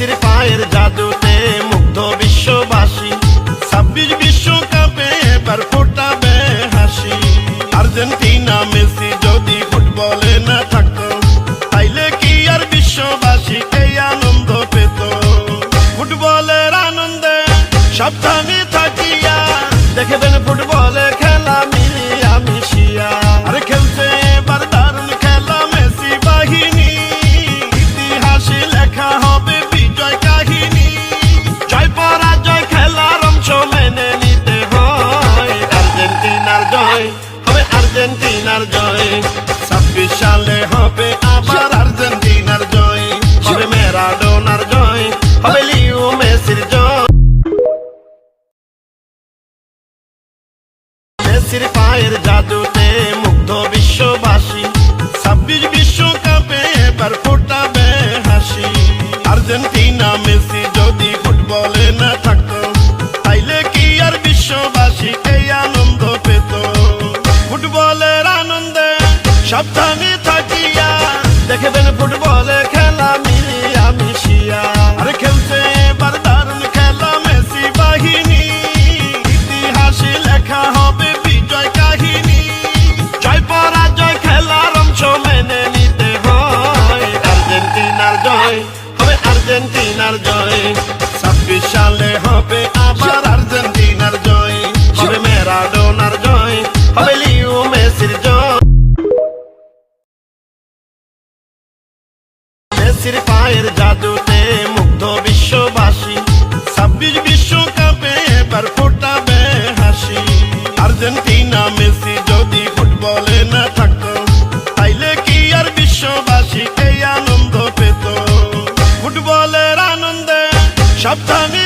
মেসির পায়ের জাদুতে মুগ্ধ বিশ্ববাসী 26 বিশ্বকাপে এবার ফোটাবে হাসি। আর্জেন্টিনা মেসি যদি ফুটবলে না থাকতো তাইলে কি আর বিশ্ববাসী এই আনন্দ পেত? ফুটবলের আনন্দে সাবধানে থাকিয়া দেখবেন ফুটবলে খেলা মিলিয়া মিশিয়া। আরে খেলছে এবার দারুণ খেলা মেসি বাহিনী, ইতিহাসে লেখা হবে বিজয় কাহিনী। জয় পরাজয় খেলার অংশ মেনে নিতে হয়। আর্জেন্টিনার জয় হবে, আর্জেন্টিনার জয় 26 সালে হবে আবার আর্জেন্টিনার জয়। হবে ম্যারাডোনার জয়, হবে লিও মেসির জয়। মেসির পায়ের জাদুতে মুগ্ধ বিশ্ববাসী 26 বিশ্বকাপে এবার ফোটাবে হাসি। আর্জেন্টিনা মেসি যদি ফুটবলে না থাকতো তাইলে কি আর বিশ্ববাসী এই আনন্দ পেত? ফুটবলের আনন্দে সাবধানে থাকিয়া দেখবেন ফুটবলে খেলা মিলিয়া মিশিয়া। আরে খেলছে এবার দারুণ খেলা মেসি বাহিনী, ইতিহাসে লেখা হবে বিজয় কাহিনী। জয় পরাজয় খেলার অংশ মেনে নিতে হয়। আর্জেন্টিনার জয় হবে, আর্জেন্টিনার জয় 26 সালে হবে আবার আর্জেন্টিনার জয়। হবে ম্যারাডোনার জয়, হবে লিও মেসির জয়। মেসির পায়ের জাদুতে মুগ্ধ বিশ্ববাসী 26 বিশ্বকাপে এবার ফোটাবে হাসি। আর্জেন্টিনা মেসি যদি ফুটবলে না থাকতো তাইলে কি আর বিশ্ববাসী এই আনন্দ পেত? ফুটবলের আনন্দে সাবধানে